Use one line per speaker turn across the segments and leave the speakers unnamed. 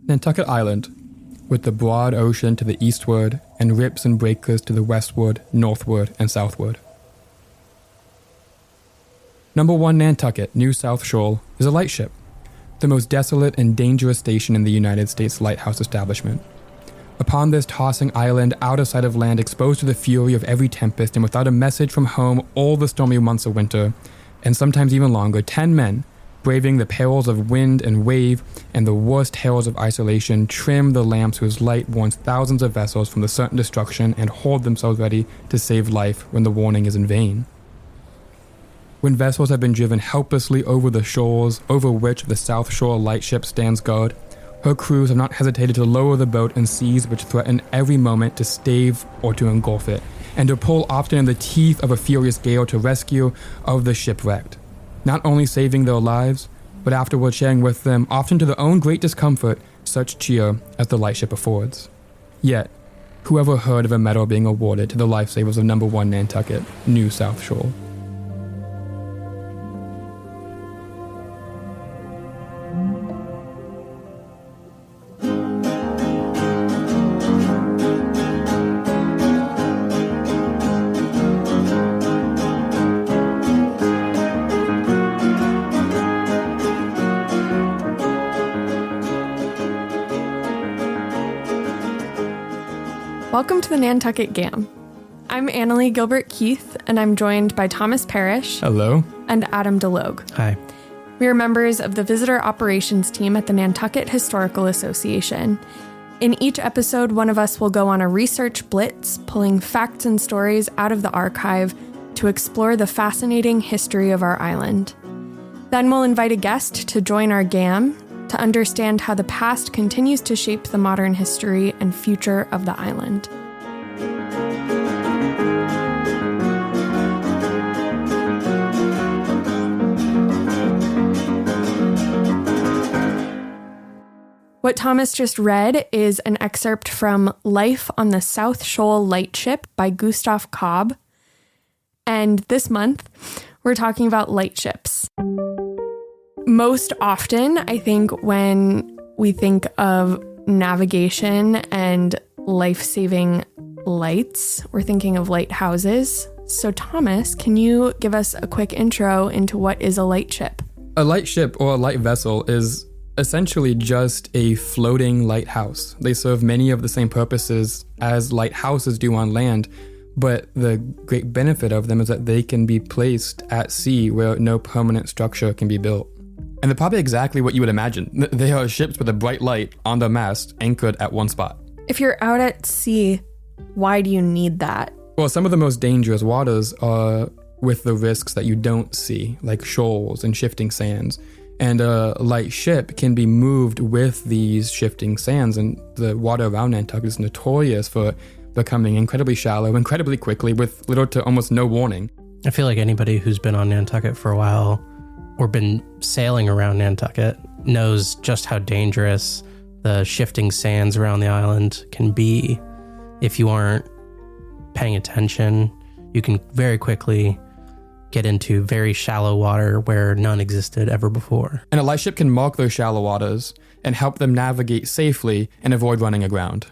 Nantucket Island, with the broad ocean to the eastward and rips and breakers to the westward, northward, and southward. Number 1 Nantucket, New South Shoal, is a lightship, the most desolate and dangerous station in the United States lighthouse establishment. Upon this tossing island, out of sight of land, exposed to the fury of every tempest, and without a message from home all the stormy months of winter, and sometimes even longer, 10 men, braving the perils of wind and wave and the worst terrors of isolation, trim the lamps whose light warns thousands of vessels from the certain destruction and hold themselves ready to save life when the warning is in vain. When vessels have been driven helplessly over the shoals over which the South Shore Lightship stands guard, her crews have not hesitated to lower the boat in seas which threaten every moment to stave or to engulf it, and to pull often in the teeth of a furious gale to rescue of the shipwrecked, not only saving their lives, but afterward sharing with them, often to their own great discomfort, such cheer as the lightship affords. Yet, whoever heard of a medal being awarded to the lifesavers of Number 1 Nantucket, New South Shoal?
Welcome to the Nantucket Gam. I'm Annalie Gilbert-Keith, and I'm joined by Thomas Parrish.
Hello.
And Adam DeLogue.
Hi.
We are members of the Visitor Operations team at the Nantucket Historical Association. In each episode, one of us will go on a research blitz, pulling facts and stories out of the archive to explore the fascinating history of our island. Then we'll invite a guest to join our GAM to understand how the past continues to shape the modern history and future of the island. What Thomas just read is an excerpt from Life on the South Shoal Lightship by Gustav Cobb. And this month, we're talking about lightships. Most often, I think when we think of navigation and life-saving lights, we're thinking of lighthouses. So Thomas, can you give us a quick intro into what is a lightship?
A lightship or a light vessel is essentially just a floating lighthouse. They serve many of the same purposes as lighthouses do on land, but the great benefit of them is that they can be placed at sea where no permanent structure can be built. And they're probably exactly what you would imagine. They are ships with a bright light on their mast anchored at one spot.
If you're out at sea, why do you need that?
Well, some of the most dangerous waters are with the risks that you don't see, like shoals and shifting sands. And a light ship can be moved with these shifting sands, and the water around Nantucket is notorious for becoming incredibly shallow, incredibly quickly, with little to almost no warning.
I feel like anybody who's been on Nantucket for a while or been sailing around Nantucket knows just how dangerous the shifting sands around the island can be. If you aren't paying attention, you can very quickly get into very shallow water where none existed ever before.
And a lightship can mark those shallow waters and help them navigate safely and avoid running aground.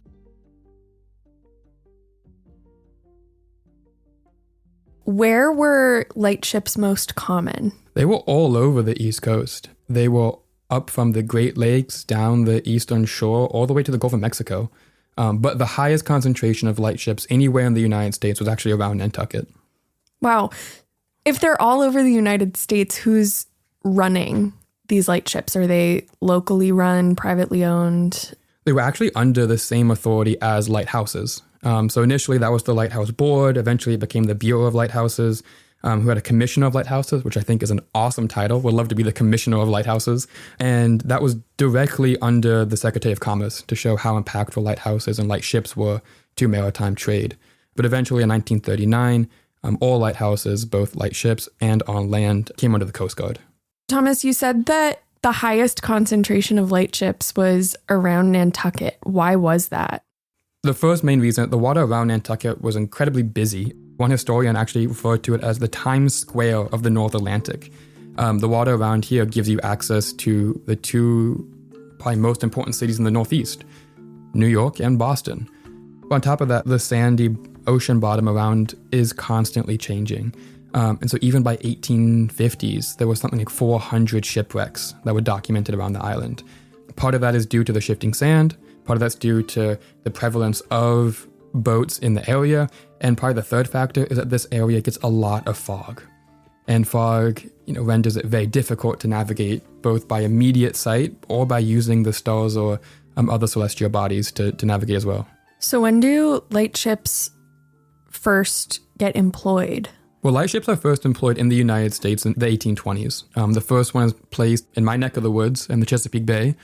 Where were lightships most common?
They were all over the East Coast. They were up from the Great Lakes, down the eastern shore, all the way to the Gulf of Mexico. But the highest concentration of lightships anywhere in the United States was actually around Nantucket.
Wow. If they're all over the United States, who's running these lightships? Are they locally run, privately owned?
They were actually under the same authority as lighthouses. So initially that was the Lighthouse Board. Eventually it became the Bureau of Lighthouses, who had a Commissioner of Lighthouses, which I think is an awesome title. Would love to be the Commissioner of Lighthouses. And that was directly under the Secretary of Commerce to show how impactful lighthouses and lightships were to maritime trade. But eventually in 1939, all lighthouses, both lightships and on land, came under the Coast Guard.
Thomas, you said that the highest concentration of lightships was around Nantucket. Why was that?
The first main reason, the water around Nantucket was incredibly busy. One historian actually referred to it as the Times Square of the North Atlantic. The water around here gives you access to the two probably most important cities in the Northeast, New York and Boston. But on top of that, the sandy ocean bottom around is constantly changing. And so even by 1850s, there was something like 400 shipwrecks that were documented around the island. Part of that is due to the shifting sand. Part of that's due to the prevalence of boats in the area. And probably the third factor is that this area gets a lot of fog. And fog, renders it very difficult to navigate both by immediate sight or by using the stars or other celestial bodies to navigate as well.
So when do lightships first get employed?
Well, lightships are first employed in the United States in the 1820s. The first one is placed in my neck of the woods in the Chesapeake Bay.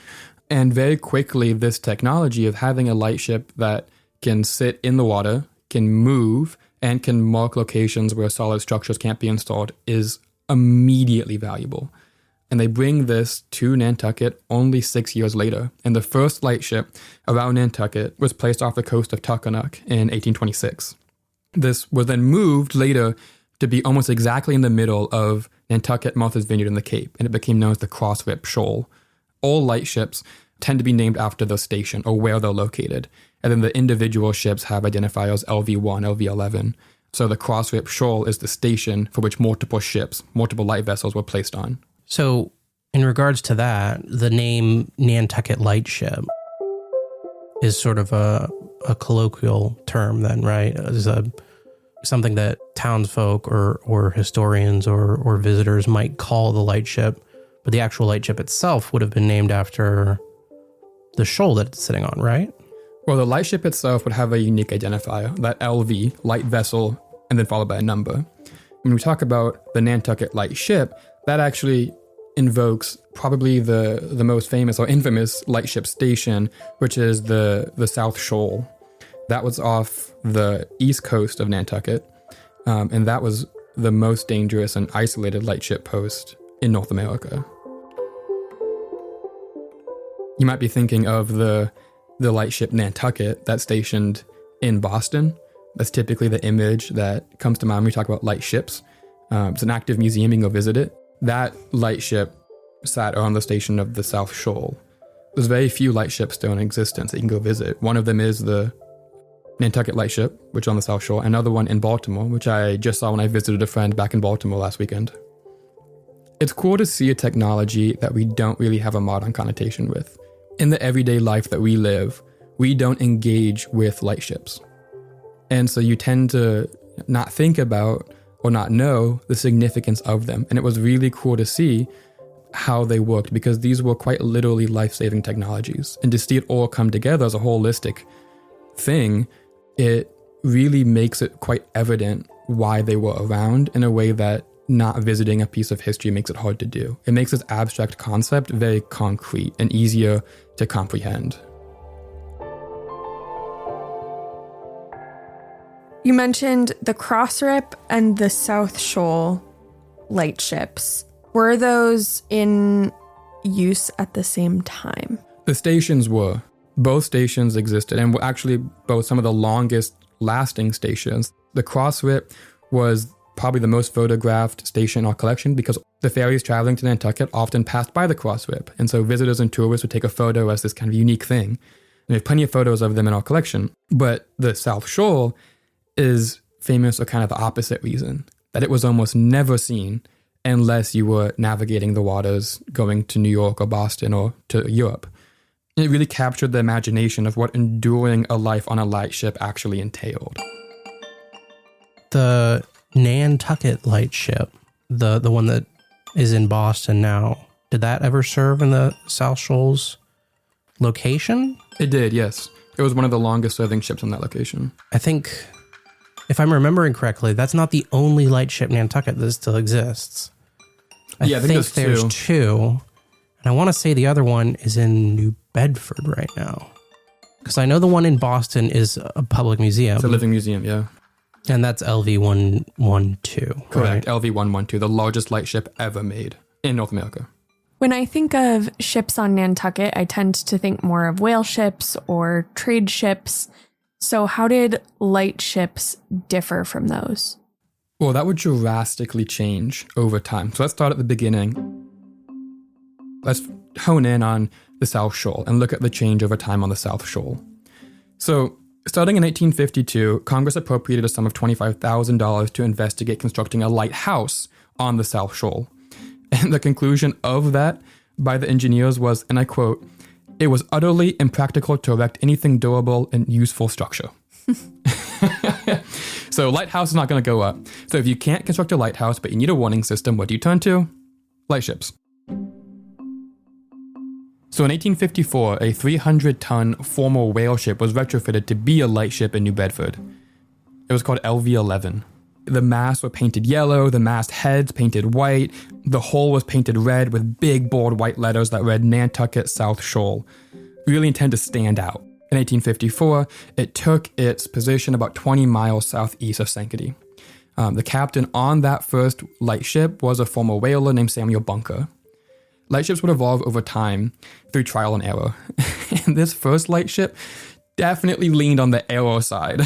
And very quickly, this technology of having a lightship that can sit in the water, can move, and can mark locations where solid structures can't be installed is immediately valuable. And they bring this to Nantucket only 6 years later. And the first lightship around Nantucket was placed off the coast of Tuckanuck in 1826. This was then moved later to be almost exactly in the middle of Nantucket, Martha's Vineyard, and the Cape, and it became known as the Crossrip Shoal. All lightships tend to be named after the station or where they're located, and then the individual ships have identifiers LV1, LV11. So the Crossrip Shoal is the station for which multiple ships, multiple light vessels were placed on.
So in regards to that, the name Nantucket Lightship is sort of a colloquial term then, right? Is something that townsfolk or historians or visitors might call the lightship, but the actual lightship itself would have been named after the shoal that it's sitting on, right?
Well, the lightship itself would have a unique identifier, that LV, light vessel, and then followed by a number. When we talk about the Nantucket Lightship, that actually invokes probably the most famous or infamous lightship station, which is the South Shoal. That was off the east coast of Nantucket, and that was the most dangerous and isolated lightship post in North America. You might be thinking of the lightship Nantucket that's stationed in Boston. That's typically the image that comes to mind when we talk about lightships. It's an active museum, you can go visit it. That lightship sat on the station of the South Shoal. There's very few lightships still in existence that you can go visit. One of them is the Nantucket Lightship, which is on the South Shore. Another one in Baltimore, which I just saw when I visited a friend back in Baltimore last weekend. It's cool to see a technology that we don't really have a modern connotation with. In the everyday life that we live, we don't engage with lightships. And so you tend to not think about or not know the significance of them. And it was really cool to see how they worked because these were quite literally life-saving technologies. And to see it all come together as a holistic thing, it really makes it quite evident why they were around in a way that not visiting a piece of history makes it hard to do. It makes this abstract concept very concrete and easier to comprehend.
You mentioned the Crossrip and the South Shoal lightships. Were those in use at the same time?
The stations were. Both stations existed and were actually both some of the longest lasting stations. The Crossrip was probably the most photographed station in our collection because the ferries traveling to Nantucket often passed by the Crossrip. And so visitors and tourists would take a photo as this kind of unique thing. And we have plenty of photos of them in our collection. But the South Shore is famous for kind of the opposite reason, that it was almost never seen unless you were navigating the waters going to New York or Boston or to Europe. And it really captured the imagination of what enduring a life on a lightship actually entailed.
The Nantucket Lightship, the one that is in Boston now, did that ever serve in the South Shoals location?
It did, yes. It was one of the longest serving ships on that location.
I think, if I'm remembering correctly, that's not the only lightship Nantucket that still exists. I think there's two. And I want to say the other one is in New Bedford right now. Because I know the one in Boston is a public museum.
It's a living museum, yeah.
And that's LV-112.
Correct,
right?
LV-112, the largest lightship ever made in North America.
When I think of ships on Nantucket, I tend to think more of whale ships or trade ships. So how did lightships differ from those?
Well, that would drastically change over time. So let's start at the beginning. Let's hone in on the South Shoal and look at the change over time on the South Shoal. So, starting in 1852, Congress appropriated a sum of $25,000 to investigate constructing a lighthouse on the South Shoal. And the conclusion of that by the engineers was, and I quote, "It was utterly impractical to erect anything durable and useful structure." So lighthouse is not going to go up. So if you can't construct a lighthouse, but you need a warning system, what do you turn to? Lightships. So in 1854, a 300-ton former whale ship was retrofitted to be a lightship in New Bedford. It was called LV-11. The masts were painted yellow, the mast heads painted white, the hull was painted red with big bold white letters that read Nantucket South Shoal. Really intended to stand out. In 1854, it took its position about 20 miles southeast of Sankaty. The captain on that first lightship was a former whaler named Samuel Bunker. Lightships would evolve over time through trial and error. And this first lightship definitely leaned on the error side.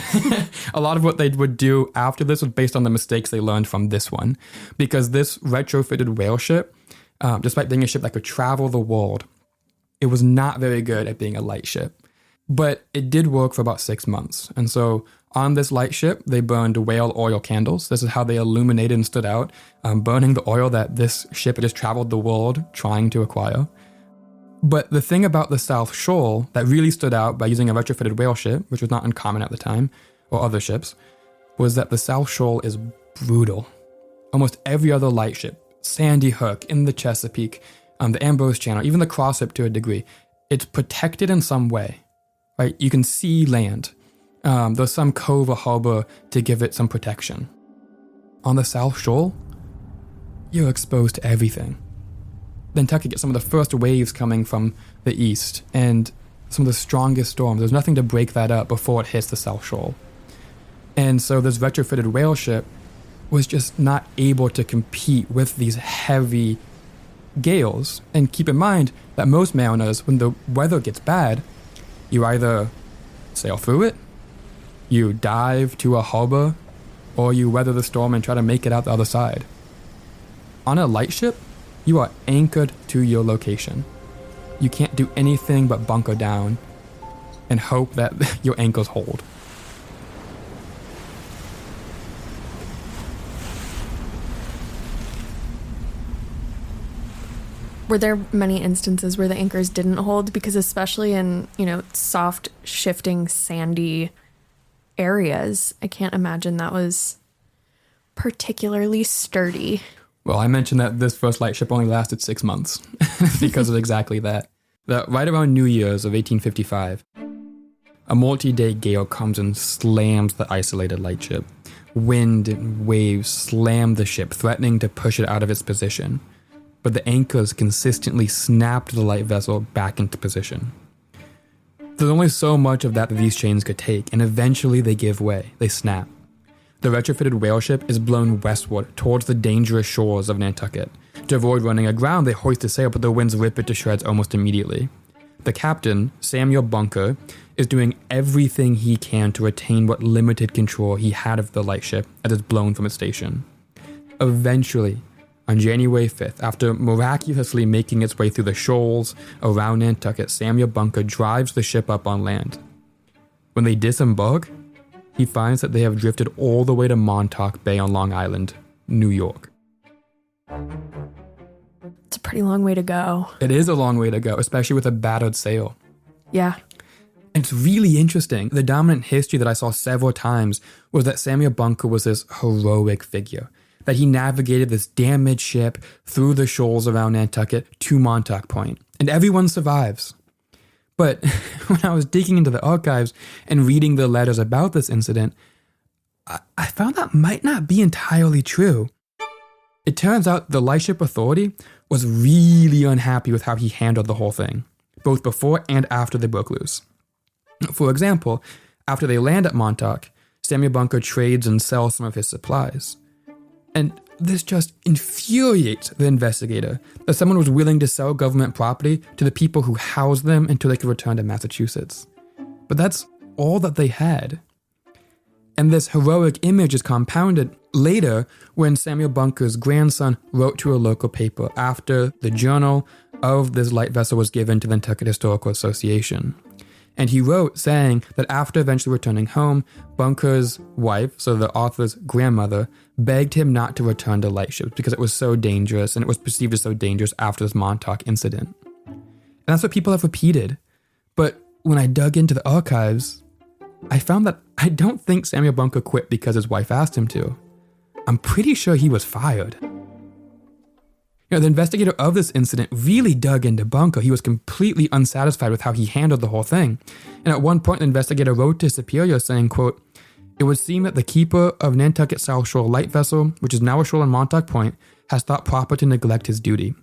A lot of what they would do after this was based on the mistakes they learned from this one. Because this retrofitted whale ship, despite being a ship that could travel the world, it was not very good at being a lightship. But it did work for about 6 months. And so on this lightship, they burned whale oil candles. This is how they illuminated and stood out, burning the oil that this ship had just traveled the world trying to acquire. But the thing about the South Shoal that really stood out by using a retrofitted whale ship, which was not uncommon at the time, or other ships, was that the South Shoal is brutal. Almost every other lightship, Sandy Hook, in the Chesapeake, the Ambrose Channel, even the Crossship to a degree, it's protected in some way. Right, you can see land. There's some cove or harbor to give it some protection. On the South Shoal, you're exposed to everything. Nantucket gets some of the first waves coming from the east and some of the strongest storms. There's nothing to break that up before it hits the South Shoal. And so this retrofitted whale ship was just not able to compete with these heavy gales. And keep in mind that most mariners, when the weather gets bad, you either sail through it, you dive to a harbor, or you weather the storm and try to make it out the other side. On a lightship, you are anchored to your location. You can't do anything but bunker down and hope that your anchors hold.
Were there many instances where the anchors didn't hold? Because especially in, soft, shifting, sandy areas, I can't imagine that was particularly sturdy.
Well, I mentioned that this first lightship only lasted 6 months because of exactly that. That right around New Year's of 1855, a multi-day gale comes and slams the isolated lightship. Wind and waves slam the ship, threatening to push it out of its position. But the anchors consistently snapped the light vessel back into position. There's only so much of that these chains could take, and eventually they give way. They snap. The retrofitted whale ship is blown westward towards the dangerous shores of Nantucket. To avoid running aground, they hoist the sail, but the winds rip it to shreds almost immediately. The captain, Samuel Bunker, is doing everything he can to retain what limited control he had of the lightship as it's blown from its station. Eventually, on January 5th, after miraculously making its way through the shoals around Nantucket, Samuel Bunker drives the ship up on land. When they disembark, he finds that they have drifted all the way to Montauk Bay on Long Island, New York.
It's a pretty long way to go.
It is a long way to go, especially with a battered sail.
Yeah.
It's really interesting. The dominant history that I saw several times was that Samuel Bunker was this heroic figure, that he navigated this damaged ship through the shoals around Nantucket to Montauk Point, and everyone survives. But when I was digging into the archives and reading the letters about this incident, I found that might not be entirely true. It turns out the Lightship Authority was really unhappy with how he handled the whole thing, both before and after they broke loose. For example, after they land at Montauk, Samuel Bunker trades and sells some of his supplies. And this just infuriates the investigator, that someone was willing to sell government property to the people who housed them until they could return to Massachusetts. But that's all that they had. And this heroic image is compounded later when Samuel Bunker's grandson wrote to a local paper after the journal of this light vessel was given to the Nantucket Historical Association. And he wrote saying that after eventually returning home, Bunker's wife, so the author's grandmother, begged him not to return to lightships because it was so dangerous and it was perceived as so dangerous after this Montauk incident. And that's what people have repeated. But when I dug into the archives, I found that I don't think Samuel Bunker quit because his wife asked him to. I'm pretty sure he was fired. The investigator of this incident really dug into Bunker. He was completely unsatisfied with how he handled the whole thing. And at one point, the investigator wrote to his superior saying, quote, "It would seem that the keeper of Nantucket South Shore Light Vessel, which is now a shoal on Montauk Point, has thought proper to neglect his duty."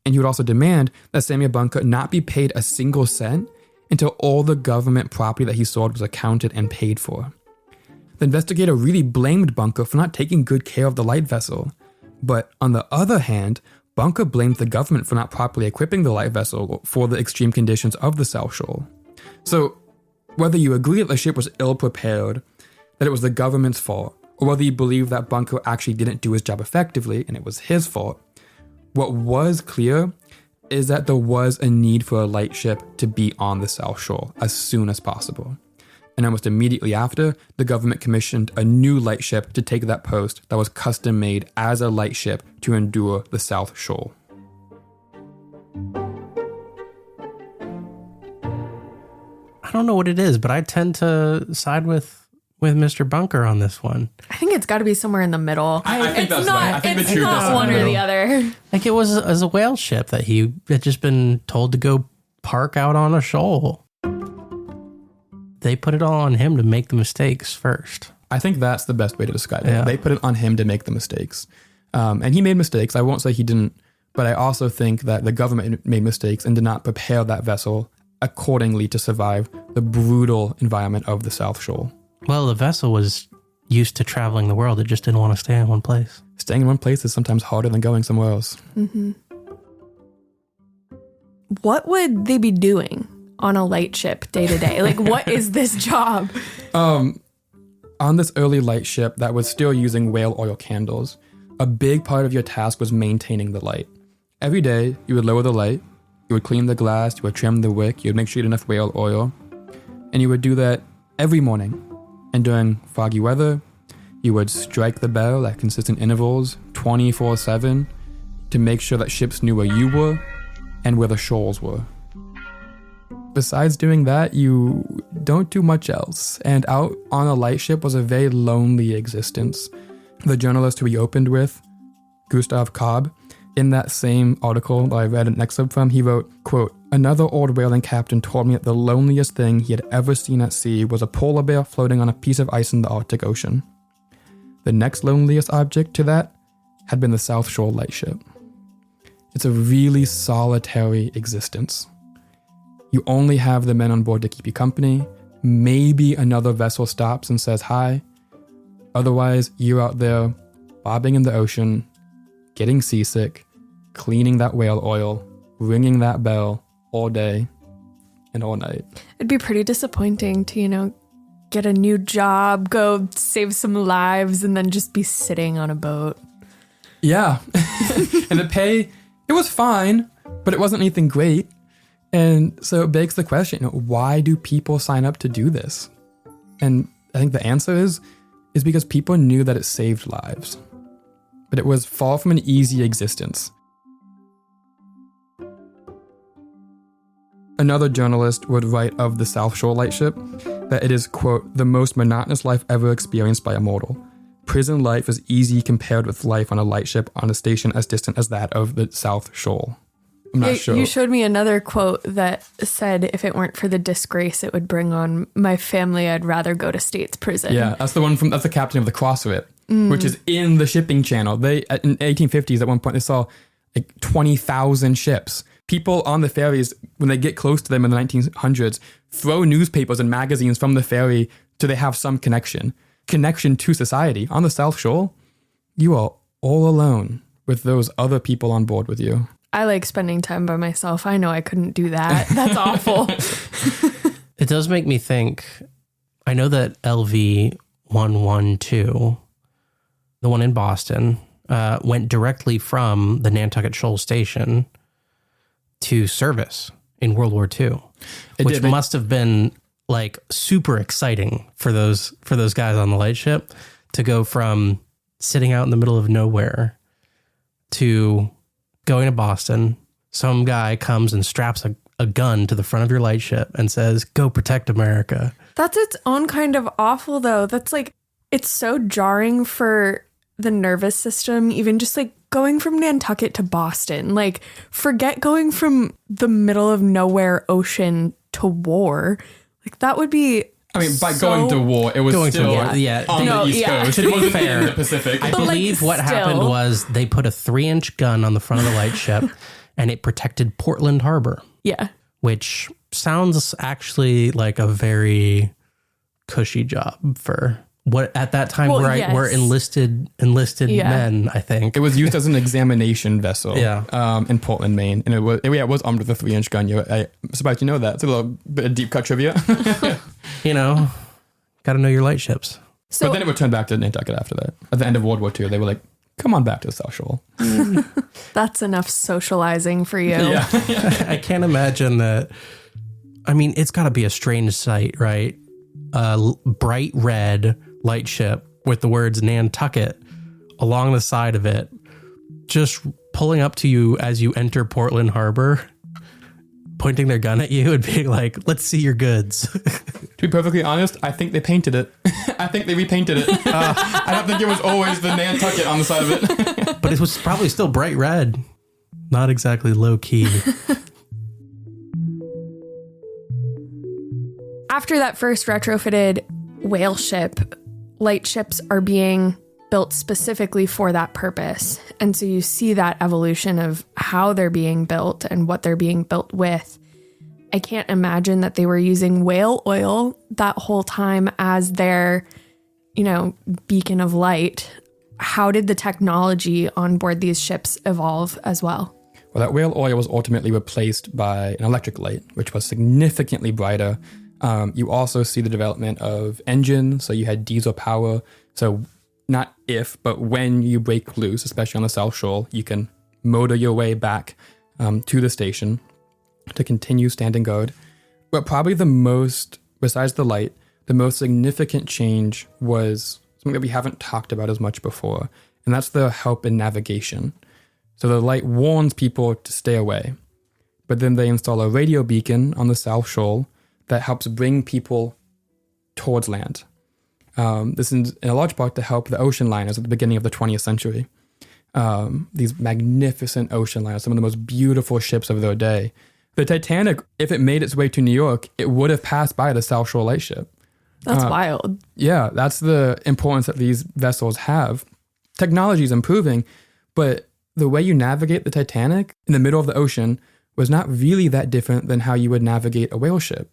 And he would also demand that Samuel Bunker not be paid a single cent until all the government property that he sold was accounted and paid for. The investigator really blamed Bunker for not taking good care of the light vessel. But on the other hand, Bunker blamed the government for not properly equipping the light vessel for the extreme conditions of the South Shoal. So, whether you agree that the ship was ill-prepared, that it was the government's fault, or whether you believe that Bunker actually didn't do his job effectively and it was his fault, what was clear is that there was a need for a lightship to be on the South Shore as soon as possible. And almost immediately after, the government commissioned a new lightship to take that post that was custom made as a lightship to endure the South Shoal.
I don't know what it is, but I tend to side with Mr. Bunker on this one.
I think it's got to be somewhere in the middle.
I think that's right. I think the
it's
truth
not
is
one or the other.
Like it was as a whale ship that he had just been told to go park out on a shoal. They put it all on him to make the mistakes first.
I think that's the best way to describe it.
Yeah.
They put it on him to make the mistakes. And he made mistakes. I won't say he didn't, but I also think that the government made mistakes and did not prepare that vessel accordingly to survive the brutal environment of the South Shoal.
Well, the vessel was used to traveling the world. It just didn't want to stay in one place.
Staying in one place is sometimes harder than going somewhere else.
Mm-hmm. What would they be doing on a lightship day to day? Like, what is this job?
On this early lightship that was still using whale oil candles, a big part of your task was maintaining the light. Every day, you would lower the light, you would clean the glass, you would trim the wick, you would make sure you had enough whale oil, and you would do that every morning. And during foggy weather, you would strike the bell at consistent intervals, 24/7, to make sure that ships knew where you were and where the shoals were. Besides doing that, you don't do much else, and out on a lightship was a very lonely existence. The journalist who we opened with, Gustav Cobb, in that same article that I read an excerpt from, he wrote, quote, "Another old whaling captain told me that the loneliest thing he had ever seen at sea was a polar bear floating on a piece of ice in the Arctic Ocean. The next loneliest object to that had been the South Shore Lightship. It's a really solitary existence. You only have the men on board to keep you company. Maybe another vessel stops and says hi. Otherwise, you're out there bobbing in the ocean, getting seasick, cleaning that whale oil, ringing that bell all day and all night."
It'd be pretty disappointing to, get a new job, go save some lives, and then just be sitting on a boat.
Yeah. And the pay, it was fine, but it wasn't anything great. And so it begs the question, why do people sign up to do this? And I think the answer is because people knew that it saved lives. But it was far from an easy existence. Another journalist would write of the South Shore Lightship that it is, quote, "the most monotonous life ever experienced by a mortal. Prison life is easy compared with life on a lightship on a station as distant as that of the South Shoal." I'm not sure.
You showed me another quote that said, "If it weren't for the disgrace it would bring on my family, I'd rather go to state's prison."
Yeah, that's the captain of the CrossFit, which is in the shipping channel. They, in 1850s, at one point, they saw like 20,000 ships. People on the ferries, when they get close to them in the 1900s, throw newspapers and magazines from the ferry till they have some connection to society. On the South Shore, you are all alone with those other people on board with you.
I like spending time by myself. I know I couldn't do that. That's awful.
It does make me think, I know that LV 112, the one in Boston, went directly from the Nantucket Shoal Station to service in World War II, which must have been like super exciting for those guys on the Lightship to go from sitting out in the middle of nowhere to going to Boston. Some guy comes and straps a gun to the front of your Lightship and says, "Go protect America."
That's its own kind of awful, though. That's like, it's so jarring for the nervous system, even just like going from Nantucket to Boston. Like, forget going from the middle of nowhere ocean to war. Like, that would be...
I mean, by going to war, it was still on the East Coast.
To be fair,
in the Pacific.
I believe what happened was they put a 3-inch gun on the front of the Lightship and it protected Portland Harbor.
Yeah.
Which sounds actually like a very cushy job for what at that time were enlisted men, I think.
It was used as an examination vessel in Portland, Maine. And it was armed with a 3-inch gun. I'm surprised you know that. It's a little bit of deep cut trivia.
You know, got to know your Lightships.
So, but then it returned back to Nantucket after that. At the end of World War II, they were like, come on back to the South Shoal.
That's enough socializing for you.
Yeah.
I can't imagine that. I mean, it's got to be a strange sight, right? Bright red Lightship with the words Nantucket along the side of it, just pulling up to you as you enter Portland Harbor, pointing their gun at you and being like, "Let's see your goods."
To be perfectly honest, I think they painted it. I think they repainted it. I don't think it was always the Nantucket on the side of it.
But it was probably still bright red. Not exactly low key.
After that first retrofitted whale ship, lightships are being built specifically for that purpose. And so you see that evolution of how they're being built and what they're being built with. I can't imagine that they were using whale oil that whole time as their, beacon of light. How did the technology on board these ships evolve as well?
Well, that whale oil was ultimately replaced by an electric light, which was significantly brighter. You also see the development of engines. So you had diesel power. So not if, but when you break loose, especially on the South Shoal, you can motor your way back to the station to continue standing guard. But probably besides the light, the most significant change was something that we haven't talked about as much before, and that's the help in navigation. So the light warns people to stay away, but then they install a radio beacon on the South Shoal that helps bring people towards land. This is in a large part to help the ocean liners at the beginning of the 20th century. These magnificent ocean liners, some of the most beautiful ships of their day. The Titanic, if it made its way to New York, it would have passed by the South Shore Lightship.
That's wild.
Yeah, that's the importance that these vessels have. Technology is improving, but the way you navigate the Titanic in the middle of the ocean was not really that different than how you would navigate a whale ship.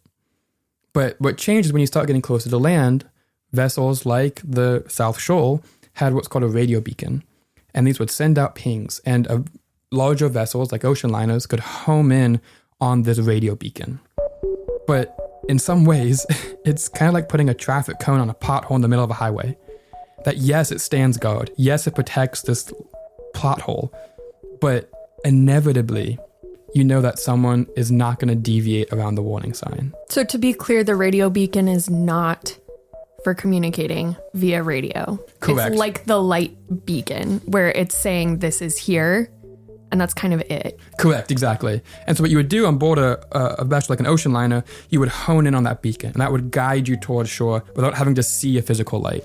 But what changes when you start getting closer to land, vessels like the South Shoal had what's called a radio beacon. And these would send out pings, and larger vessels like ocean liners could home in on this radio beacon. But in some ways, it's kind of like putting a traffic cone on a pothole in the middle of a highway. That yes, it stands guard. Yes, it protects this plot hole. But inevitably, you know that someone is not going to deviate around the warning sign.
So to be clear, the radio beacon is not for communicating via radio.
Correct.
It's like the light beacon where it's saying this is here, and that's kind of it.
Correct, exactly. And so what you would do on board a vessel like an ocean liner, you would hone in on that beacon, and that would guide you towards shore without having to see a physical light.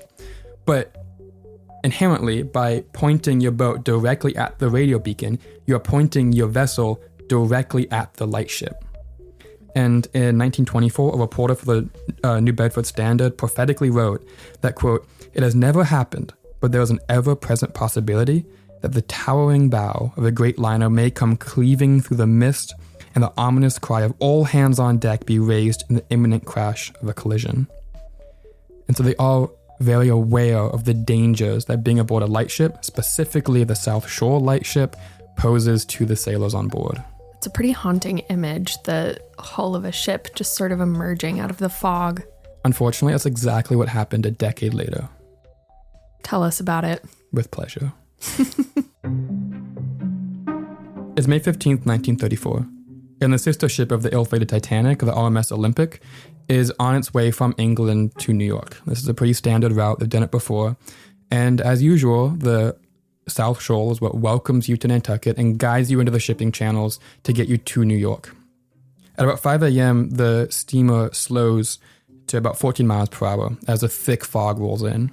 But inherently, by pointing your boat directly at the radio beacon, you are pointing your vessel directly at the lightship. And in 1924, a reporter for the New Bedford Standard prophetically wrote that, quote, "It has never happened, but there is an ever-present possibility that the towering bow of a great liner may come cleaving through the mist and the ominous cry of all hands on deck be raised in the imminent crash of a collision." And so they are very aware of the dangers that being aboard a lightship, specifically the South Shore Lightship, poses to the sailors on board.
It's a pretty haunting image, the hull of a ship just sort of emerging out of the fog.
Unfortunately, that's exactly what happened a decade later.
Tell us about it.
With pleasure. It's May 15th, 1934. And the sister ship of the ill-fated Titanic, the RMS Olympic, is on its way from England to New York. This is a pretty standard route. They've done it before. And as usual, the South Shoal is what welcomes you to Nantucket and guides you into the shipping channels to get you to New York. At about 5 a.m., the steamer slows to about 14 miles per hour as a thick fog rolls in.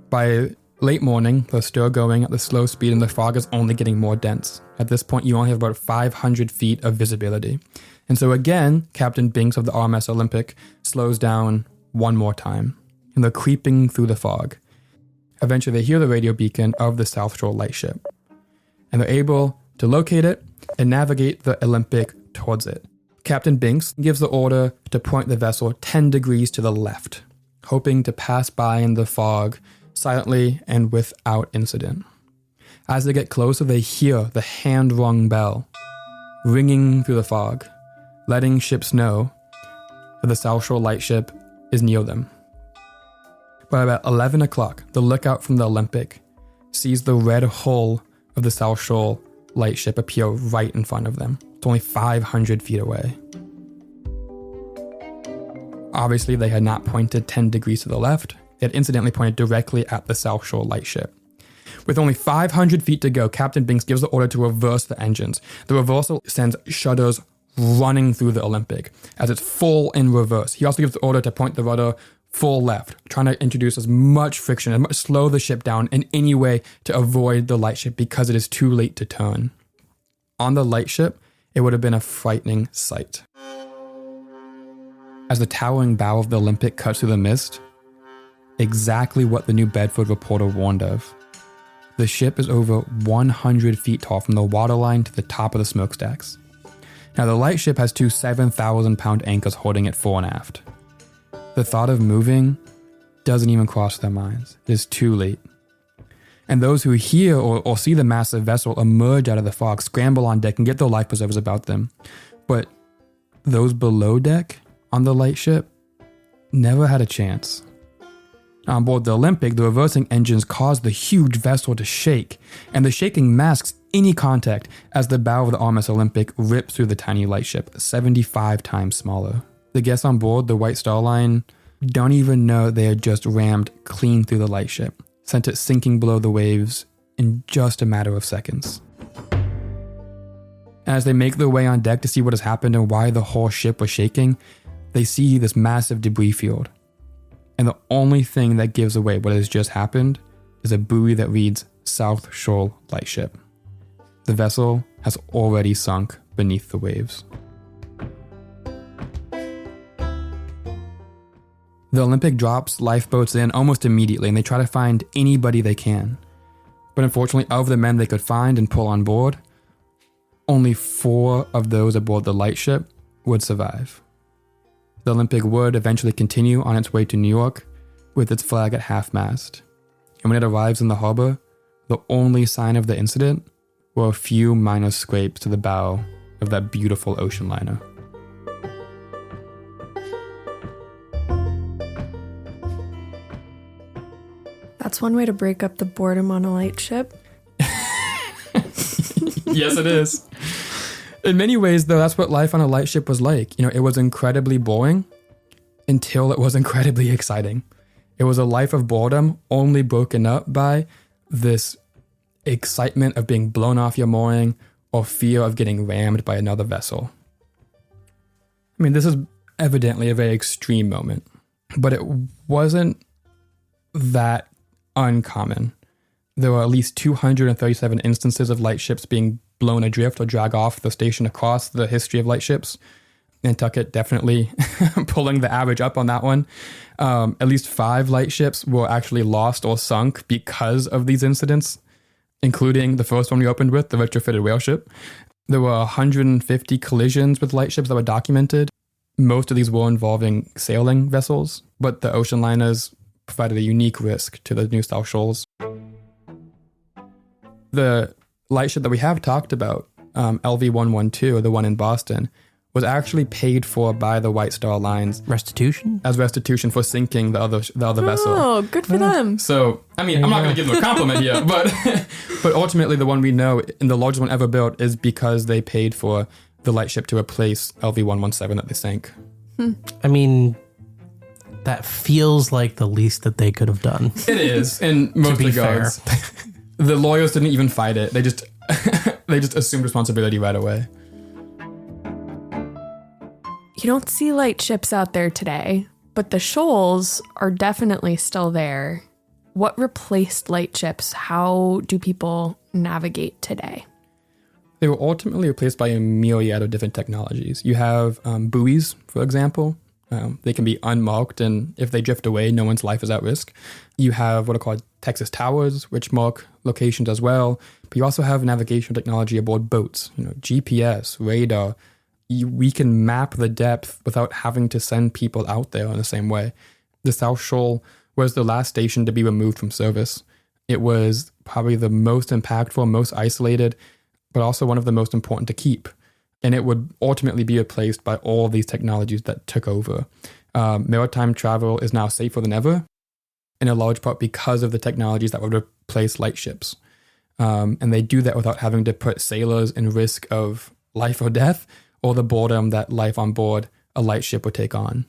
By late morning, they're still going at the slow speed and the fog is only getting more dense. At this point, you only have about 500 feet of visibility. And so again, Captain Binks of the RMS Olympic slows down one more time, and they're creeping through the fog. Eventually, they hear the radio beacon of the South Shore Lightship, and they're able to locate it and navigate the Olympic towards it. Captain Binks gives the order to point the vessel 10 degrees to the left, hoping to pass by in the fog silently and without incident. As they get closer, they hear the hand-rung bell ringing through the fog, letting ships know that the South Shore Lightship is near them. By about 11 o'clock, the lookout from the Olympic sees the red hull of the South Shore Lightship appear right in front of them. It's only 500 feet away. Obviously, they had not pointed 10 degrees to the left. They had incidentally pointed directly at the South Shore Lightship. With only 500 feet to go, Captain Binks gives the order to reverse the engines. The reversal sends shutters running through the Olympic as it's full in reverse. He also gives the order to point the rudder full left, trying to introduce as much friction and slow the ship down in any way to avoid the Lightship because it is too late to turn. On the Lightship, it would have been a frightening sight. As the towering bow of the Olympic cuts through the mist, exactly what the New Bedford reporter warned of. The ship is over 100 feet tall from the waterline to the top of the smokestacks. Now, the Lightship has two 7,000-pound anchors holding it fore and aft. The thought of moving doesn't even cross their minds. It is too late. And those who hear or see the massive vessel emerge out of the fog, scramble on deck, and get their life preservers about them. But those below deck on the Lightship never had a chance. On board the Olympic, the reversing engines caused the huge vessel to shake, and the shaking masks any contact as the bow of the RMS Olympic rips through the tiny Lightship, 75 times smaller. The guests on board the White Star Line don't even know they had just rammed clean through the Lightship, sent it sinking below the waves in just a matter of seconds. As they make their way on deck to see what has happened and why the whole ship was shaking, they see this massive debris field. And the only thing that gives away what has just happened is a buoy that reads South Shore Lightship. The vessel has already sunk beneath the waves. The Olympic drops lifeboats in almost immediately, and they try to find anybody they can. But unfortunately, of the men they could find and pull on board, only 4 of those aboard the Lightship would survive. The Olympic would eventually continue on its way to New York with its flag at half-mast. And when it arrives in the harbor, the only sign of the incident were a few minor scrapes to the bow of that beautiful ocean liner.
That's one way to break up the boredom on a lightship.
Yes, it is. In many ways, though, that's what life on a lightship was like. It was incredibly boring until it was incredibly exciting. It was a life of boredom only broken up by this excitement of being blown off your mooring or fear of getting rammed by another vessel. I mean, this is evidently a very extreme moment, but it wasn't that uncommon. There were at least 237 instances of lightships being blown adrift or drag off the station across the history of lightships. Nantucket definitely pulling the average up on that one. At least 5 lightships were actually lost or sunk because of these incidents, including the first one we opened with, the retrofitted whale ship. There were 150 collisions with lightships that were documented. Most of these were involving sailing vessels, but the ocean liners provided a unique risk to the New South Shoals. The lightship that we have talked about, LV-112, the one in Boston, was actually paid for by the White Star Lines
Restitution?
as restitution for sinking the other vessel.
Oh, good for them.
So, I mean, I'm not going to give them a compliment here, but but ultimately the one we know, and the largest one ever built, is because they paid for the Lightship to replace LV-117 that they sank.
I mean, that feels like the least that they could have done.
It is, in most regards. The lawyers didn't even fight it. They just they just assumed responsibility right away.
You don't see lightships out there today, but the shoals are definitely still there. What replaced lightships? How do people navigate today?
They were ultimately replaced by a myriad of different technologies. You have buoys, for example. They can be unmarked, and if they drift away, no one's life is at risk. You have what are called Texas towers, which mark locations as well. But you also have navigational technology aboard boats, GPS, radar. We can map the depth without having to send people out there in the same way. The South Shoal was the last station to be removed from service. It was probably the most impactful, most isolated, but also one of the most important to keep. And it would ultimately be replaced by all these technologies that took over. Maritime travel is now safer than ever, in a large part because of the technologies that would replace lightships. And they do that without having to put sailors in risk of life or death, or the boredom that life on board a lightship would take on.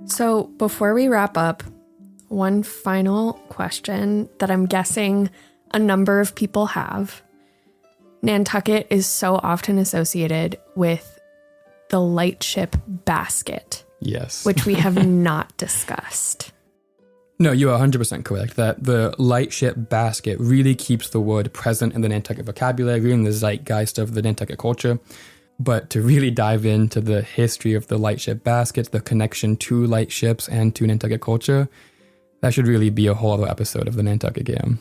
So before we wrap up, one final question that I'm guessing a number of people have. Nantucket is so often associated with the lightship basket.
Yes.
Which we have not discussed.
No, you are 100% correct that the lightship basket really keeps the word present in the Nantucket vocabulary, really in the zeitgeist of the Nantucket culture. But to really dive into the history of the lightship basket, the connection to lightships and to Nantucket culture, that should really be a whole other episode of the Nantucket Gam.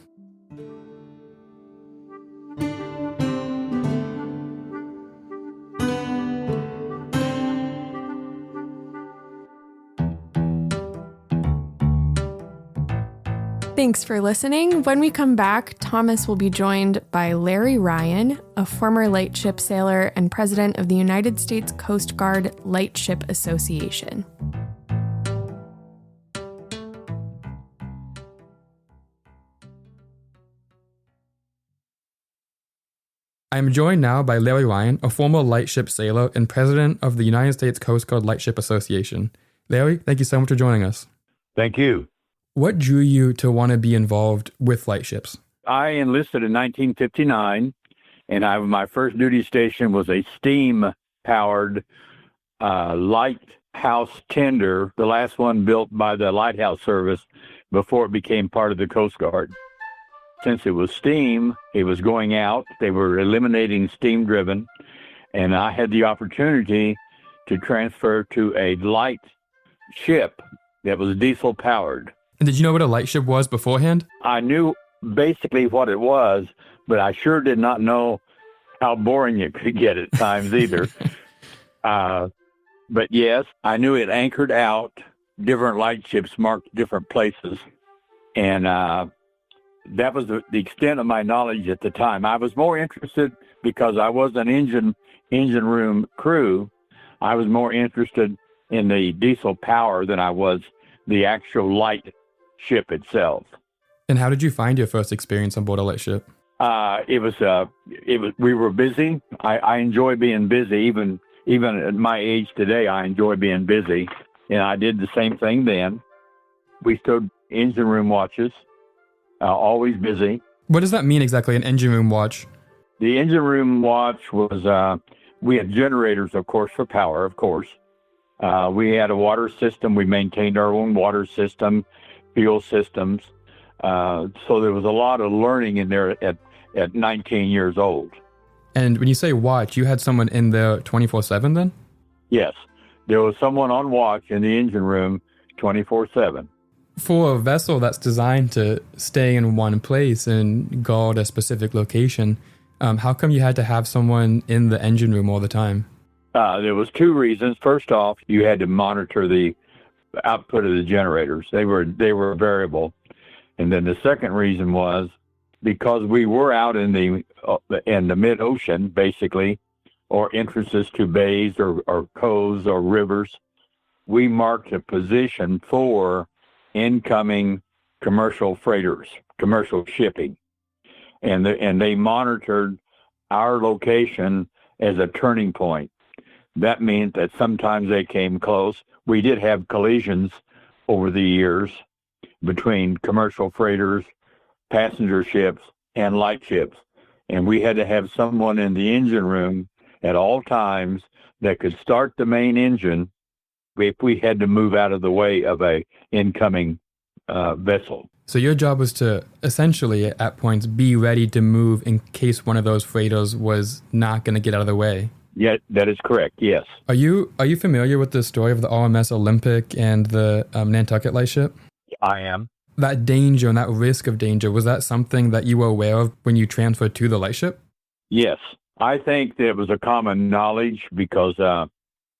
Thanks for listening. When we come back, Thomas will be joined by Larry Ryan, a former lightship sailor and president of the United States Coast Guard Lightship Association.
I am joined now by Larry Ryan, a former lightship sailor and president of the United States Coast Guard Lightship Association. Larry, thank you so much for joining us.
Thank you.
What drew you to want to be involved with lightships?
I enlisted in 1959, and my first duty station was a steam-powered lighthouse tender, the last one built by the Lighthouse Service before it became part of the Coast Guard. Since it was steam, it was going out. They were eliminating steam-driven, and I had the opportunity to transfer to a light ship that was diesel-powered.
And did you know what a lightship was beforehand?
I knew basically what it was, but I sure did not know how boring it could get at times either. But yes, I knew it anchored out. Different lightships marked different places. And that was the extent of my knowledge at the time. I was more interested because I was an engine room crew. I was more interested in the diesel power than I was the actual light ship itself.
And how did you find your first experience on board a lightship?
It was we were busy. I enjoy being busy. Even at my age today, I enjoy being busy. And I did the same thing then. We stood engine room watches, always busy.
What does that mean exactly, an engine room watch?
The engine room watch was, we had generators, of course, for power, of course. We had a water system. We maintained our own water system, fuel systems. So there was a lot of learning in there at 19 years old.
And when you say watch, you had someone in there 24/7 then?
Yes. There was someone on watch in the engine room 24/7.
For a vessel that's designed to stay in one place and guard a specific location, how come you had to have someone in the engine room all the time?
There was two reasons. First off, you had to monitor the output of the generators. They were variable. And then the second reason was because we were out in the mid-ocean, basically, or entrances to bays or coves or rivers. We marked a position for incoming commercial freighters, commercial shipping. And they monitored our location as a turning point. That means that sometimes they came close. We did have collisions over the years between commercial freighters, passenger ships, and lightships. And we had to have someone in the engine room at all times that could start the main engine if we had to move out of the way of a incoming vessel.
So your job was to essentially, at points, be ready to move in case one of those freighters was not going to get out of the way.
Yeah, that is correct, yes.
Are you familiar with the story of the RMS Olympic and the Nantucket Lightship?
I am.
That danger and that risk of danger, was that something that you were aware of when you transferred to the Lightship?
Yes. I think that it was a common knowledge because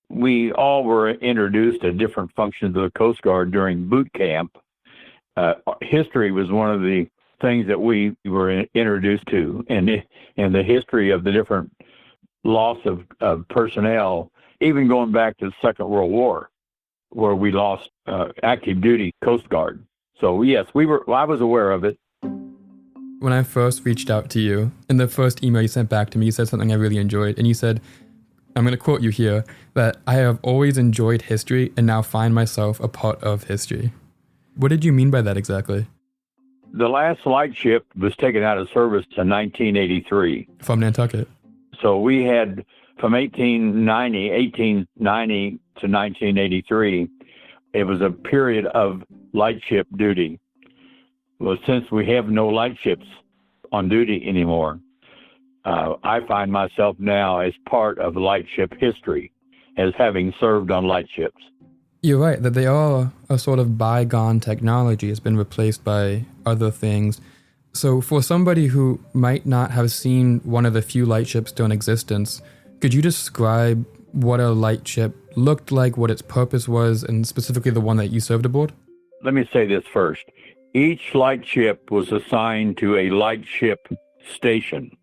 we all were introduced to different functions of the Coast Guard during boot camp. History was one of the things that we were introduced to, and the history of the different loss of personnel, even going back to the Second World War, where we lost active duty Coast Guard. So yes, I was aware of it.
When I first reached out to you, in the first email you sent back to me, you said something I really enjoyed, and you said, I'm going to quote you here, that I have always enjoyed history and now find myself a part of history. What did you mean by that exactly?
The last lightship was taken out of service in 1983.
From Nantucket.
So we had, from 1890 to 1983, it was a period of lightship duty. Well, since we have no lightships on duty anymore, I find myself now as part of lightship history, as having served on lightships.
You're right, that they are a sort of bygone technology. It's been replaced by other things. So for somebody who might not have seen one of the few lightships still in existence, could you describe what a lightship looked like, what its purpose was, and specifically the one that you served aboard?
Let me say this first. Each lightship was assigned to a lightship station.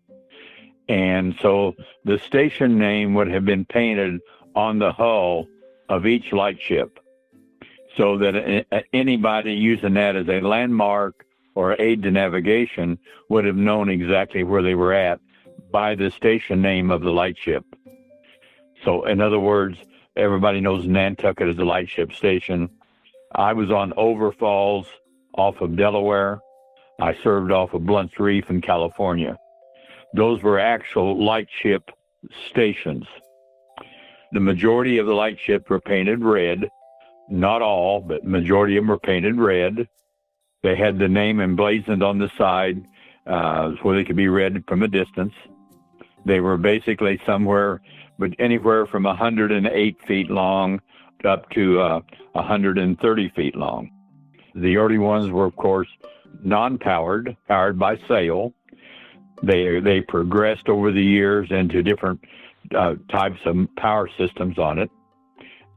And so the station name would have been painted on the hull of each lightship, so that anybody using that as a landmark or aid to navigation would have known exactly where they were at by the station name of the lightship. So in other words, everybody knows Nantucket is a lightship station. I was on Over Falls off of Delaware. I served off of Blunt's Reef in California. Those were actual lightship stations. The majority of the lightships were painted red. Not all, but majority of them were painted red. They had the name emblazoned on the side so they could be read from a distance. They were basically anywhere from 108 feet long up to 130 feet long. The early ones were, of course, non-powered, powered by sail. They progressed over the years into different types of power systems on it.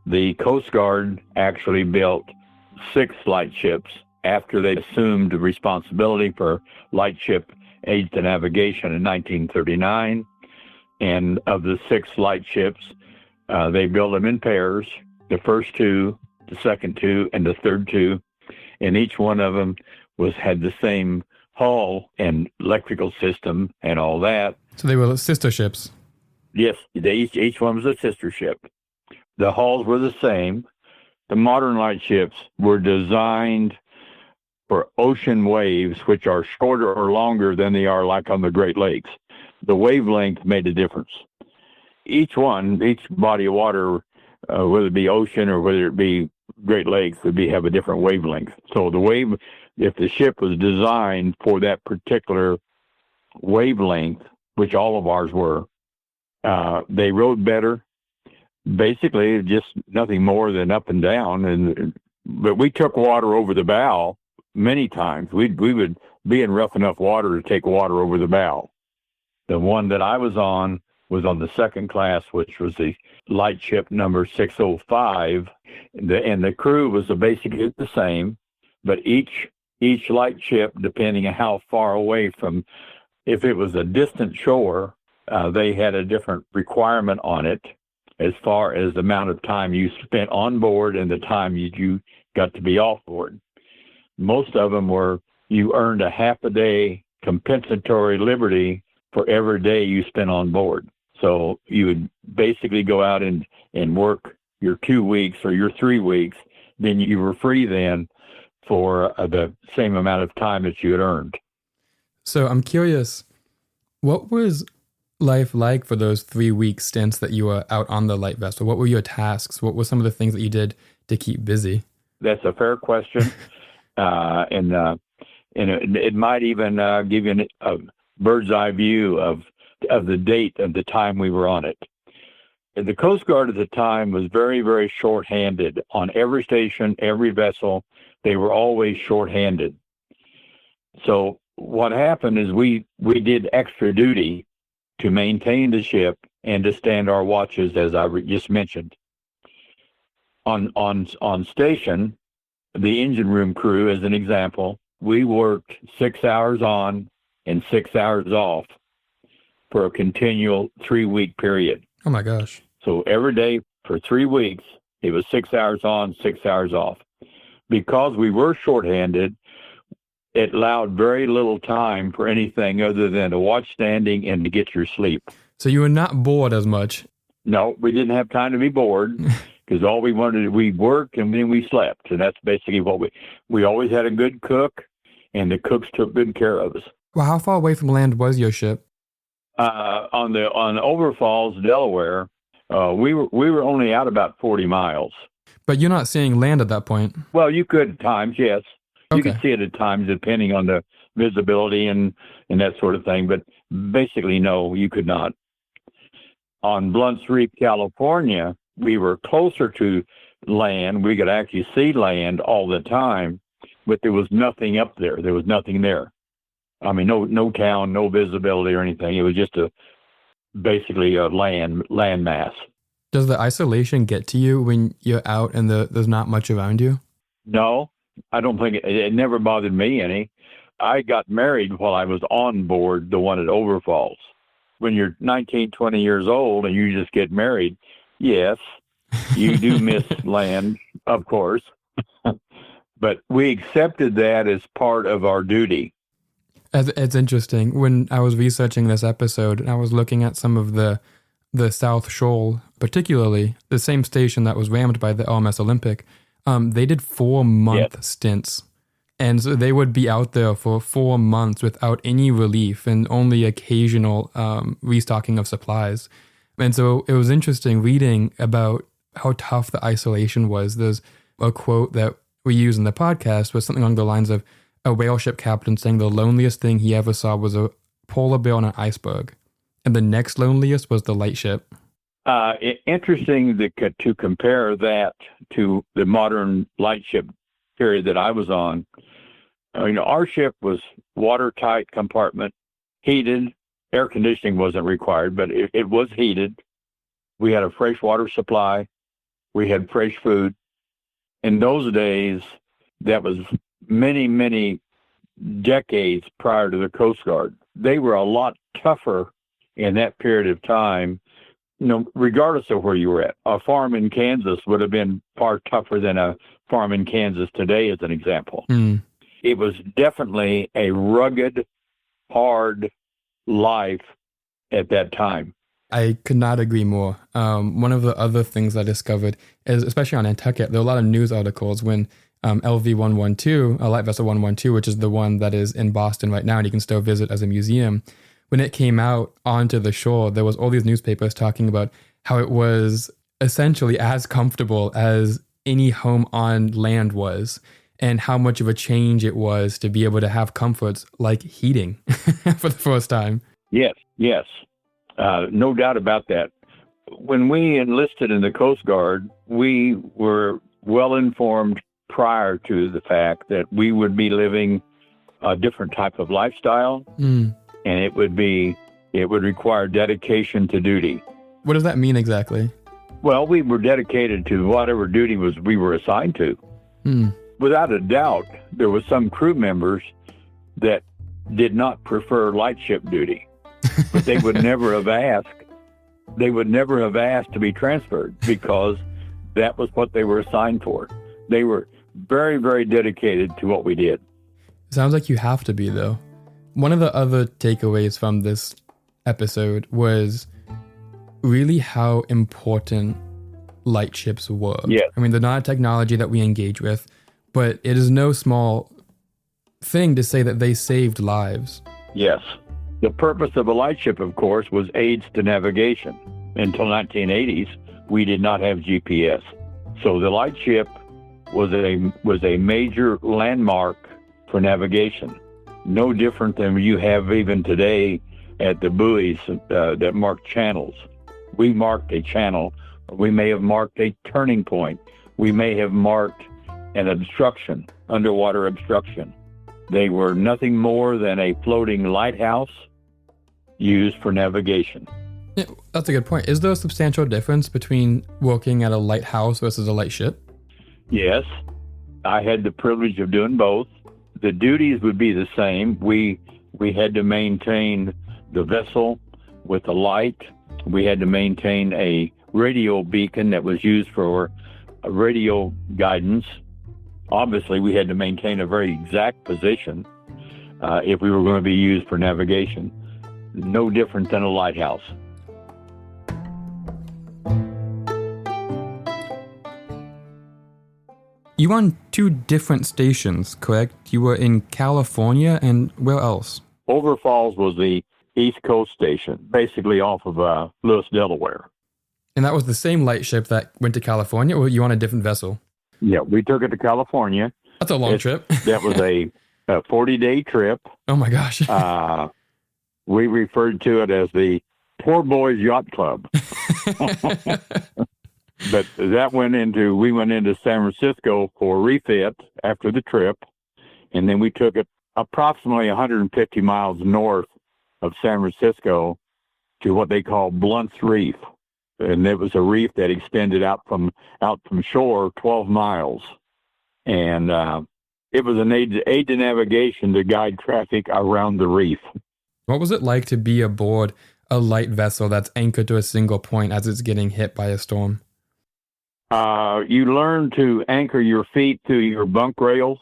The Coast Guard actually built 6 lightships after they assumed the responsibility for lightship aids to navigation in 1939. And of the 6 lightships, they built them in pairs, the first 2, the second 2, and the third 2. And each one of them had the same hull and electrical system and all that.
So they were sister ships.
Yes, each one was a sister ship. The hulls were the same. The modern lightships were designed for ocean waves, which are shorter or longer than they are like on the Great Lakes. The wavelength made a difference. Each body of water, whether it be ocean or whether it be Great Lakes, have a different wavelength. So if the ship was designed for that particular wavelength, which all of ours were, they rode better. Basically, just nothing more than up and down. But we took water over the bow many times. We would be in rough enough water to take water over the bow. The one that I was on the second class, which was the lightship number 605. And the crew was basically the same, but each lightship, depending on how far away from, if it was a distant shore, they had a different requirement on it as far as the amount of time you spent on board and the time you got to be off board. Most of them were you earned a half a day compensatory liberty for every day you spent on board. So you would basically go out and work your 2 weeks or your 3 weeks. Then you were free then for the same amount of time that you had earned.
So I'm curious, what was life like for those 3 week stints that you were out on the light vessel? What were your tasks? What were some of the things that you did to keep busy?
That's a fair question. And it might even give you a bird's eye view of the date of the time we were on it. And the Coast Guard at the time was very, very short-handed. On every station, every vessel, they were always short-handed. So what happened is we did extra duty to maintain the ship and to stand our watches, as I just mentioned. On station, the engine room crew, as an example, we worked 6 hours on and 6 hours off for a continual 3 week period.
Oh my gosh.
So every day for 3 weeks, it was 6 hours on, 6 hours off. Because we were shorthanded, it allowed very little time for anything other than to watch standing and to get your sleep.
So you were not bored as much?
No, we didn't have time to be bored because all we wanted, we worked and then we slept. And that's basically what we always had a good cook, and the cooks took good care of us.
Well, how far away from land was your ship?
On Overfalls, Delaware, we were only out about 40 miles.
But you're not seeing land at that point?
Well, you could at times, yes. You
Okay.
could see it at times depending on the visibility and that sort of thing. But basically, no, you could not. On Blunt's Reef, California, we were closer to land. We could actually see land all the time, but there was nothing up there. There was nothing there. I mean, no town, no visibility or anything. It was just basically a land mass.
Does the isolation get to you when you're out and there's not much around you?
No, I don't think it never bothered me any. I got married while I was on board the one at Overfalls. When you're 19, 20 years old and you just get married, yes, you do miss land, of course. But we accepted that as part of our duty.
It's interesting. When I was researching this episode, I was looking at some of the South Shoal, particularly the same station that was rammed by the LMS Olympic. They did 4-month stints. And so they would be out there for 4 months without any relief and only occasional restocking of supplies. And so it was interesting reading about how tough the isolation was. There's a quote that we use in the podcast was something along the lines of a whale ship captain saying the loneliest thing he ever saw was a polar bear on an iceberg. And the next loneliest was the lightship.
Interesting to compare that to the modern lightship period that I was on. Our ship was watertight compartment, heated. Air conditioning wasn't required, but it was heated. We had a fresh water supply. We had fresh food. In those days, that was many, many decades prior to the Coast Guard. They were a lot tougher in that period of time, regardless of where you were at. A farm in Kansas would have been far tougher than a farm in Kansas today, as an example.
Mm.
It was definitely a rugged, hard life at that time.
I could not agree more. One of the other things I discovered is, especially on Nantucket, there were a lot of news articles when LV 112, Light Vessel 112, which is the one that is in Boston right now and you can still visit as a museum. When it came out onto the shore, there was all these newspapers talking about how it was essentially as comfortable as any home on land was, and how much of a change it was to be able to have comforts like heating for the first time.
Yes. No doubt about that. When we enlisted in the Coast Guard, we were well informed prior to the fact that we would be living a different type of lifestyle, and it would require dedication to duty.
What does that mean exactly?
Well, we were dedicated to whatever duty we were assigned to. Without a doubt, there were some crew members that did not prefer lightship duty. but they would never have asked. They would never have asked to be transferred because that was what they were assigned for. They were very, very dedicated to what we did.
Sounds like you have to be, though. One of the other takeaways from this episode was really how important lightships were.
Yes.
I mean, they're not a technology that we engage with, but it is no small thing to say that they saved lives.
Yes. The purpose of a lightship, of course, was aids to navigation. Until 1980s, we did not have GPS. So the lightship was a major landmark for navigation. No different than you have even today at the buoys that mark channels. We marked a channel. We may have marked a turning point. We may have marked an obstruction, underwater obstruction. They were nothing more than a floating lighthouse used for navigation.
Yeah, that's a good point. Is there a substantial difference between working at a lighthouse versus a lightship?
Yes, I had the privilege of doing both. The duties would be the same. We had to maintain the vessel with a light. We had to maintain a radio beacon that was used for radio guidance. Obviously, we had to maintain a very exact position if we were going to be used for navigation. No different than a lighthouse.
You were on two different stations, correct? You were in California, and where else?
Over Falls was the East Coast station, basically off of Lewis, Delaware.
And that was the same lightship that went to California, or were you on a different vessel?
Yeah, we took it to California.
That's a long trip.
That was a 40-day trip.
Oh my gosh.
We referred to it as the Poor Boys Yacht Club. But we went into San Francisco for refit after the trip, and then we took it approximately 150 miles north of San Francisco to what they call Blunt's Reef. And it was a reef that extended out from shore 12 miles. And it was an aid to navigation to guide traffic around the reef.
What was it like to be aboard a light vessel that's anchored to a single point as it's getting hit by a storm?
You learn to anchor your feet to your bunk rails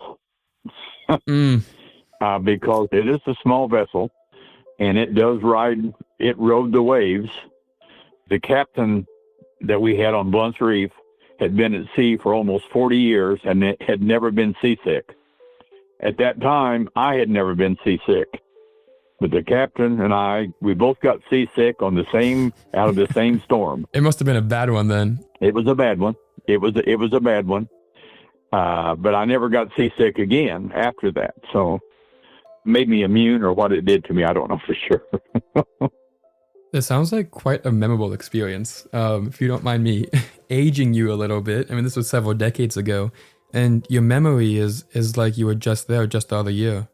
because it is a small vessel and it rode the waves. The captain that we had on Blunt's Reef had been at sea for almost 40 years and had never been seasick. At that time, I had never been seasick. But the captain and I, we both got seasick out of the same storm.
It must have been a bad one then.
It was a bad one. It was a bad one. But I never got seasick again after that. So made me immune, or what it did to me, I don't know for sure.
It sounds like quite a memorable experience. If you don't mind me aging you a little bit. I mean, this was several decades ago, and your memory is like you were just there just the other year.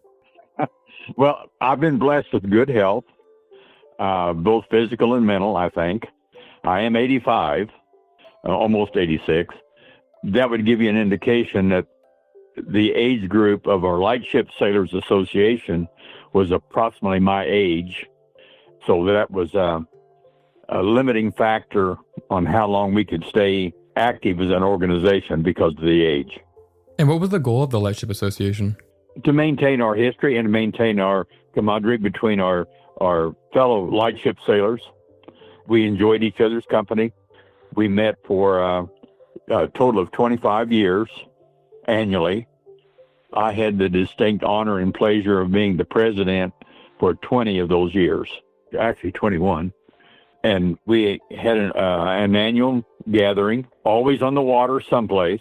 Well, I've been blessed with good health, both physical and mental, I think. I am 85, almost 86. That would give you an indication that the age group of our Lightship Sailors Association was approximately my age. So that was a limiting factor on how long we could stay active as an organization because of the age.
And what was the goal of the Lightship Association?
To maintain our history and maintain our camaraderie between our fellow lightship sailors. We enjoyed each other's company. We met for a total of 25 years annually. I had the distinct honor and pleasure of being the president for 20 of those years, actually 21. And we had an annual gathering, always on the water someplace.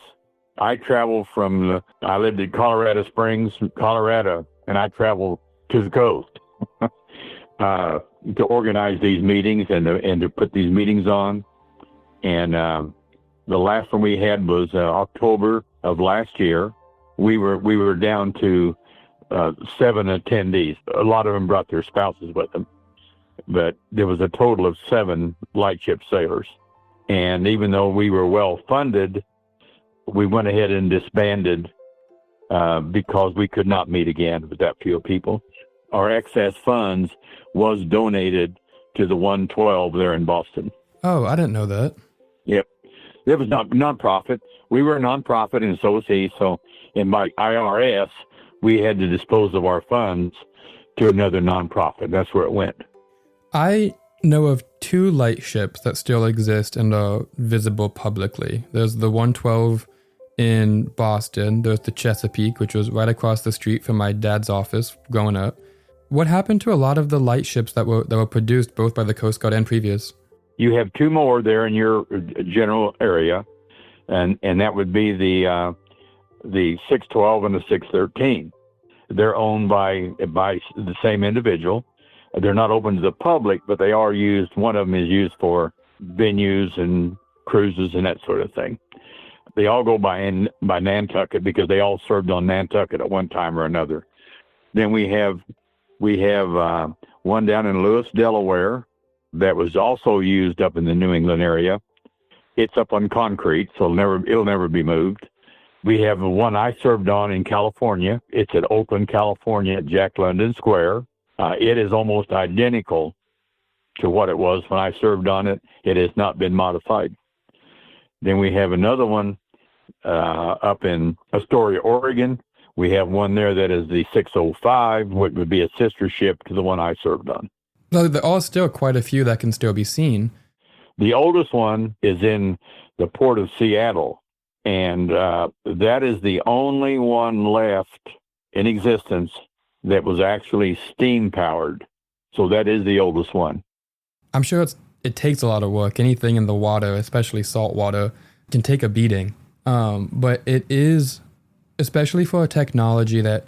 I traveled I lived in Colorado Springs, Colorado, and I traveled to the coast to organize these meetings and to put these meetings on. And the last one we had was October of last year. We were down to 7 attendees. A lot of them brought their spouses with them, but there was a total of 7 lightship sailors. And even though we were well funded, we went ahead and disbanded because we could not meet again with that few people. our excess funds was donated to the 112 there in Boston.
Oh, I didn't know that.
Yep. It was not nonprofit. We were a nonprofit, and so was he. So in my IRS, we had to dispose of our funds to another nonprofit. That's where it went.
I know of 2 lightships that still exist and are visible publicly. There's the 112 in Boston. There's the Chesapeake, which was right across the street from my dad's office growing up. What happened to a lot of the lightships that were produced both by the Coast Guard and previous?
You have 2 more there in your general area, and that would be the 612 and the 613. They're owned by the same individual. They're not open to the public, but they are used. One of them is used for venues and cruises and that sort of thing. They all go by Nantucket because they all served on Nantucket at one time or another. Then we have one down in Lewis, Delaware, that was also used up in the New England area. It's up on concrete, so it'll never be moved. We have the one I served on in California. It's at Oakland, California, at Jack London Square. It is almost identical to what it was when I served on it. It has not been modified. Then we have another one up in Astoria, Oregon. We have one there that is the 605, which would be a sister ship to the one I served on.
Well, there are still quite a few that can still be seen.
The oldest one is in the port of Seattle, and that is the only one left in existence that was actually steam-powered. So that is the oldest one.
I'm sure it takes a lot of work. Anything in the water, especially salt water, can take a beating. But it is, especially for a technology that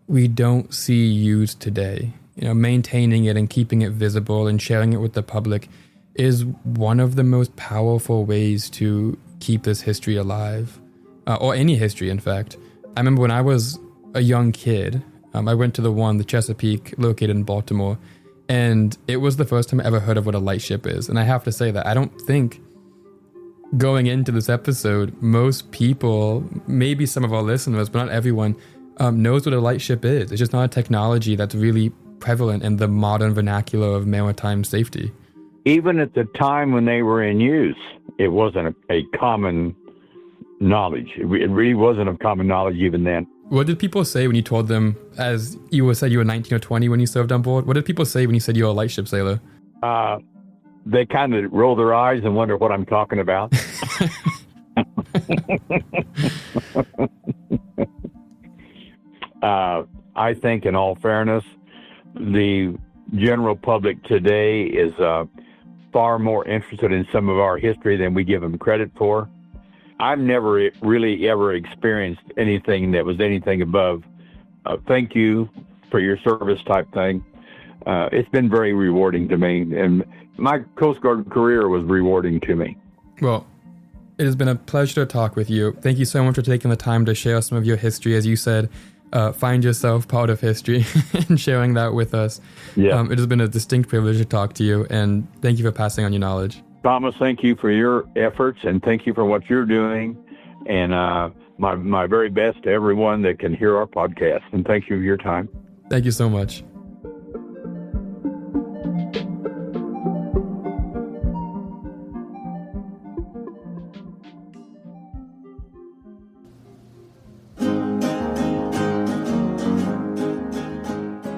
we don't see used today, maintaining it and keeping it visible and sharing it with the public is one of the most powerful ways to keep this history alive, or any history, in fact. I remember when I was a young kid, I went to the Chesapeake, located in Baltimore, and it was the first time I ever heard of what a lightship is. And I have to say that I don't think, going into this episode, most people, maybe some of our listeners, but not everyone, knows what a lightship is. It's just not a technology that's really prevalent in the modern vernacular of maritime safety.
Even at the time when they were in use, it wasn't a common knowledge. It really wasn't of common knowledge even then.
What did people say when you told them, as you said you were 19 or 20 when you served on board? What did people say when you said you were a lightship sailor?
They kind of roll their eyes and wonder what I'm talking about. I think, in all fairness, the general public today is far more interested in some of our history than we give them credit for. I've never really ever experienced anything that was anything above thank you for your service type thing. It's been very rewarding to me, and my Coast Guard career was rewarding to me.
Well, it has been a pleasure to talk with you. Thank you so much for taking the time to share some of your history. As you said, find yourself part of history and sharing that with us.
Yeah.
It has been a distinct privilege to talk to you, and thank you for passing on your knowledge.
Thomas, thank you for your efforts, and thank you for what you're doing. And my very best to everyone that can hear our podcast. And thank you for your time.
Thank you so much.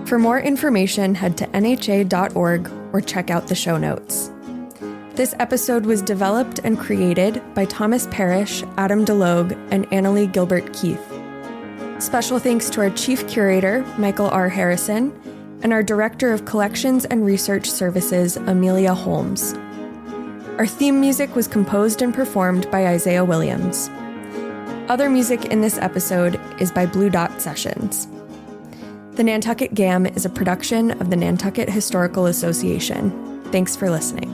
For more information, head to nha.org or check out the show notes. This episode was developed and created by Thomas Parrish, Adam DeLogue, and Annalie Gilbert Keith. Special thanks to our Chief Curator, Michael R. Harrison, and our Director of Collections and Research Services, Amelia Holmes. Our theme music was composed and performed by Isaiah Williams. Other music in this episode is by Blue Dot Sessions. The Nantucket Gam is a production of the Nantucket Historical Association. Thanks for listening.